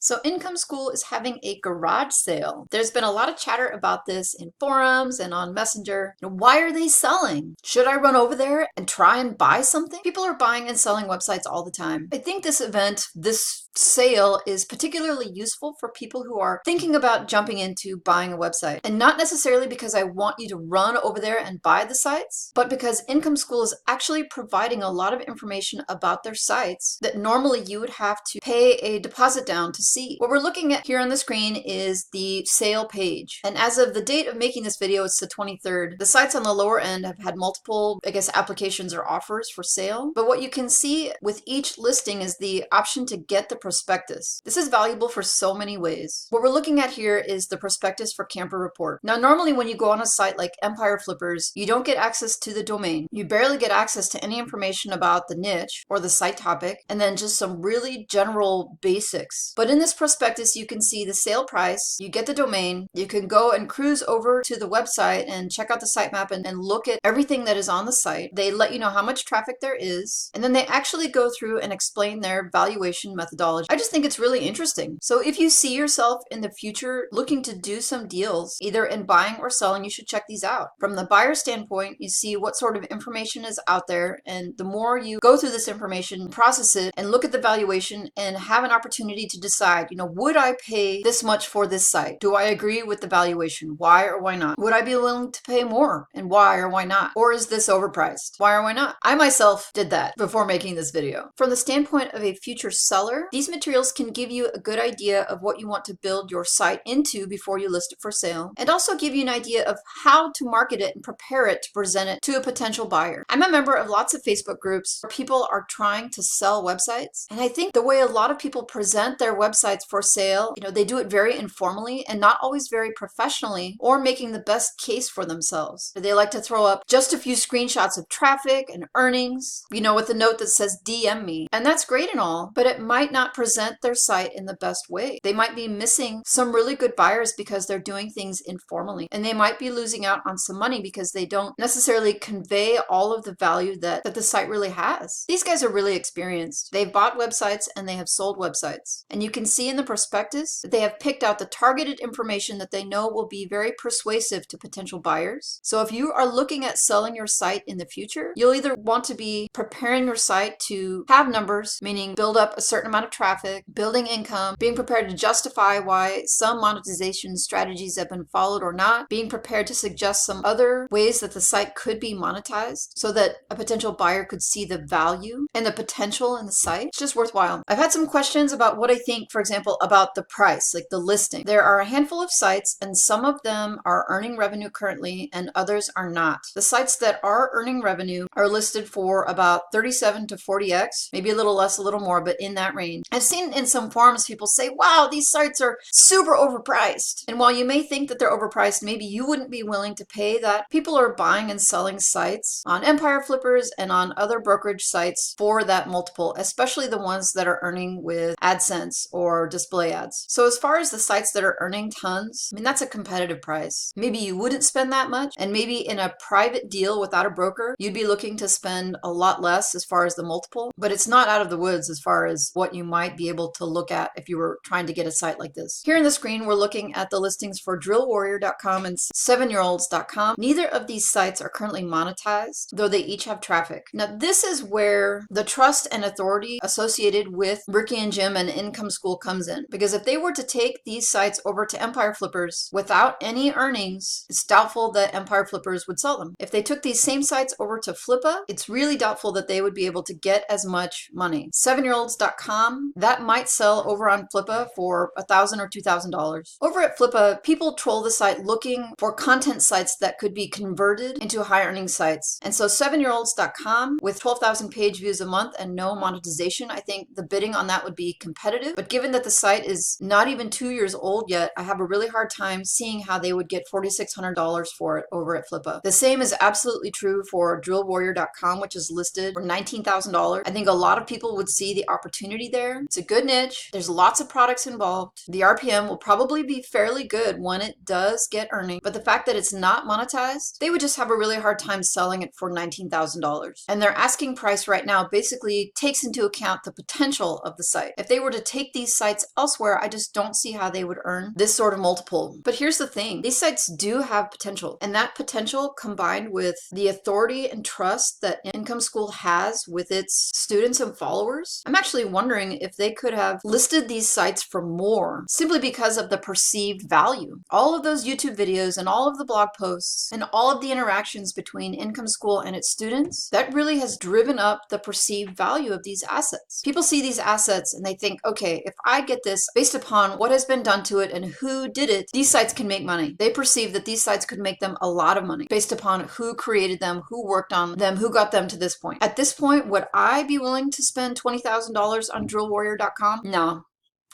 So Income School is having a garage sale. There's been a lot of chatter about this in forums and on Messenger. Why are they selling? Should I run over there and try and buy something? People are buying and selling websites all the time. I think this event, this sale, is particularly useful for people who are thinking about jumping into buying a website. And not necessarily because I want you to run over there and buy the sites, but because Income School is actually providing a lot of information about their sites that normally you would have to pay a deposit down to see. What we're looking at here on the screen is the sale page. And as of the date of making this video, it's the 23rd. The sites on the lower end have had multiple, applications or offers for sale. But what you can see with each listing is the option to get the prospectus. This is valuable for so many ways. What we're looking at here is the prospectus for Camper Report. Now, normally when you go on a site like Empire Flippers, you don't get access to the domain. You barely get access to any information about the niche or the site topic, and then just some really general basics. But in this prospectus, you can see the sale price, you get the domain, you can go and cruise over to the website and check out the sitemap and look at everything that is on the site. They let you know how much traffic there is, and then they actually go through and explain their valuation methodology. I just think it's really interesting. So if you see yourself in the future looking to do some deals, either in buying or selling, you should check these out. From the buyer standpoint, you see what sort of information is out there, and the more you go through this information, process it, and look at the valuation and have an opportunity to decide, would I pay this much for this site? Do I agree with the valuation? Why or why not? Would I be willing to pay more? And why or why not? Or is this overpriced? Why or why not? I myself did that before making this video. From the standpoint of a future seller, these materials can give you a good idea of what you want to build your site into before you list it for sale, and also give you an idea of how to market it and prepare it to present it to a potential buyer. I'm a member of lots of Facebook groups where people are trying to sell websites, and I think the way a lot of people present their websites for sale, they do it very informally and not always very professionally or making the best case for themselves. They like to throw up just a few screenshots of traffic and earnings, with a note that says DM me. And that's great and all, but it might not present their site in the best way. They might be missing some really good buyers because they're doing things informally, and they might be losing out on some money because they don't necessarily convey all of the value that the site really has. These guys are really experienced. They've bought websites and they have sold websites. And you can see in the prospectus that they have picked out the targeted information that they know will be very persuasive to potential buyers. So if you are looking at selling your site in the future, you'll either want to be preparing your site to have numbers, meaning build up a certain amount of traffic, building income, being prepared to justify why some monetization strategies have been followed or not, being prepared to suggest some other ways that the site could be monetized so that a potential buyer could see the value and the potential in the site. It's just worthwhile. I've had some questions about what I think, for example, about the price, like the listing. There are a handful of sites, and some of them are earning revenue currently and others are not. The sites that are earning revenue are listed for about 37 to 40x, maybe a little less, a little more, but in that range. I've seen in some forums people say, wow, these sites are super overpriced. And while you may think that they're overpriced, maybe you wouldn't be willing to pay that. People are buying and selling sites on Empire Flippers and on other brokerage sites for that multiple, especially the ones that are earning with AdSense or display ads. So as far as the sites that are earning tons, that's a competitive price. Maybe you wouldn't spend that much, and maybe in a private deal without a broker, you'd be looking to spend a lot less as far as the multiple, but it's not out of the woods as far as what you might be able to look at if you were trying to get a site like this. Here in the screen, we're looking at the listings for drillwarrior.com and 7yearolds.com. Neither of these sites are currently monetized, though they each have traffic. Now, this is where the trust and authority associated with Ricky and Jim and Income School comes in, because if they were to take these sites over to Empire Flippers without any earnings, it's doubtful that Empire Flippers would sell them. If they took these same sites over to Flippa, it's really doubtful that they would be able to get as much money. 7yearolds.com, that might sell over on Flippa for $1,000 or $2,000. Over at Flippa, people troll the site looking for content sites that could be converted into high earning sites. And so 7yearolds.com, with 12,000 page views a month and no monetization, I think the bidding on that would be competitive. But given that the site is not even 2 years old yet, I have a really hard time seeing how they would get $4,600 for it over at Flippa. The same is absolutely true for drillwarrior.com, which is listed for $19,000. I think a lot of people would see the opportunity there there. It's a good niche. There's lots of products involved. The RPM will probably be fairly good when it does get earning, but the fact that it's not monetized, they would just have a really hard time selling it for $19,000. And their asking price right now basically takes into account the potential of the site. If they were to take these sites elsewhere, I just don't see how they would earn this sort of multiple. But here's the thing, these sites do have potential, and that potential combined with the authority and trust that Income School has with its students and followers, I'm actually wondering if they could have listed these sites for more simply because of the perceived value. All of those YouTube videos and all of the blog posts and all of the interactions between Income School and its students, that really has driven up the perceived value of these assets. People see these assets and they think, okay, if I get this based upon what has been done to it and who did it, these sites can make money. They perceive that these sites could make them a lot of money based upon who created them, who worked on them, who got them to this point. At this point, would I be willing to spend $20,000 on drillwarrior.com? No.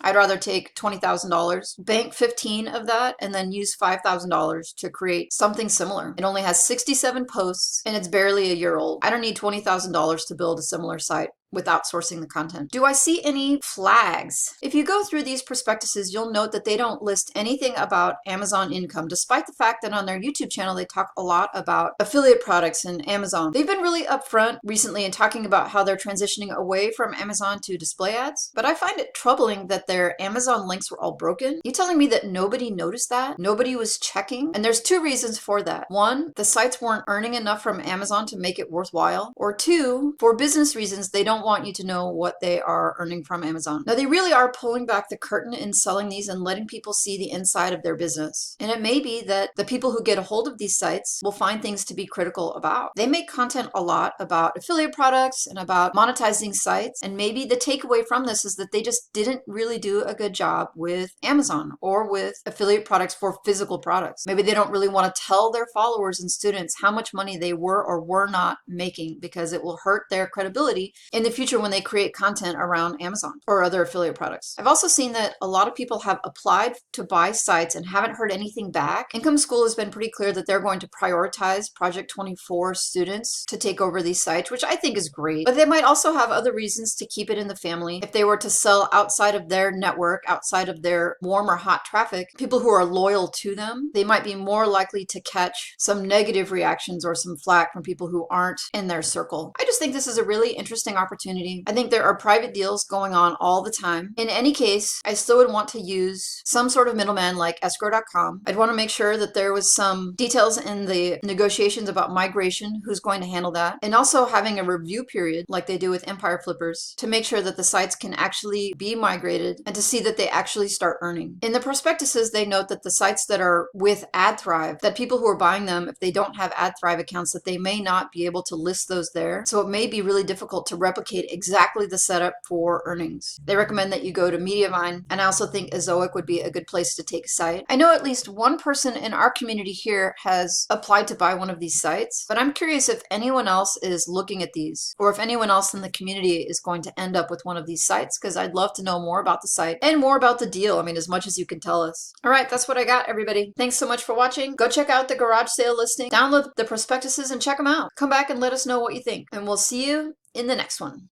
I'd rather take $20,000, bank 15 of that, and then use $5,000 to create something similar. It only has 67 posts and it's barely a year old. I don't need $20,000 to build a similar site without sourcing the content. Do I see any flags? If you go through these prospectuses, you'll note that they don't list anything about Amazon income, despite the fact that on their YouTube channel, they talk a lot about affiliate products and Amazon. They've been really upfront recently in talking about how they're transitioning away from Amazon to display ads, but I find it troubling that their Amazon links were all broken. You telling me that nobody noticed that? Nobody was checking? And there's two reasons for that. One, the sites weren't earning enough from Amazon to make it worthwhile. Or two, for business reasons, they don't want you to know what they are earning from Amazon. Now, they really are pulling back the curtain in selling these and letting people see the inside of their business. And it may be that the people who get a hold of these sites will find things to be critical about. They make content a lot about affiliate products and about monetizing sites. And maybe the takeaway from this is that they just didn't really do a good job with Amazon or with affiliate products for physical products. Maybe they don't really want to tell their followers and students how much money they were or were not making because it will hurt their credibility in the future when they create content around Amazon or other affiliate products. I've also seen that a lot of people have applied to buy sites and haven't heard anything back. Income School has been pretty clear that they're going to prioritize Project 24 students to take over these sites, which I think is great. But they might also have other reasons to keep it in the family. If they were to sell outside of their network, outside of their warm or hot traffic, people who are loyal to them, they might be more likely to catch some negative reactions or some flack from people who aren't in their circle. I just think this is a really interesting opportunity. I think there are private deals going on all the time. In any case, I still would want to use some sort of middleman like escrow.com. I'd want to make sure that there was some details in the negotiations about migration, who's going to handle that, and also having a review period like they do with Empire Flippers to make sure that the sites can actually be migrated and to see that they actually start earning. In the prospectuses, they note that the sites that are with AdThrive, that people who are buying them, if they don't have AdThrive accounts, that they may not be able to list those there. So it may be really difficult to replicate exactly the setup for earnings. They recommend that you go to Mediavine, and I also think Ezoic would be a good place to take a site. I know at least one person in our community here has applied to buy one of these sites, but I'm curious if anyone else is looking at these or if anyone else in the community is going to end up with one of these sites, because I'd love to know more about the site and more about the deal. I mean, as much as you can tell us. All right, that's what I got, everybody. Thanks so much for watching. Go check out the garage sale listing, download the prospectuses and check them out. Come back and let us know what you think, and we'll see you in the next one.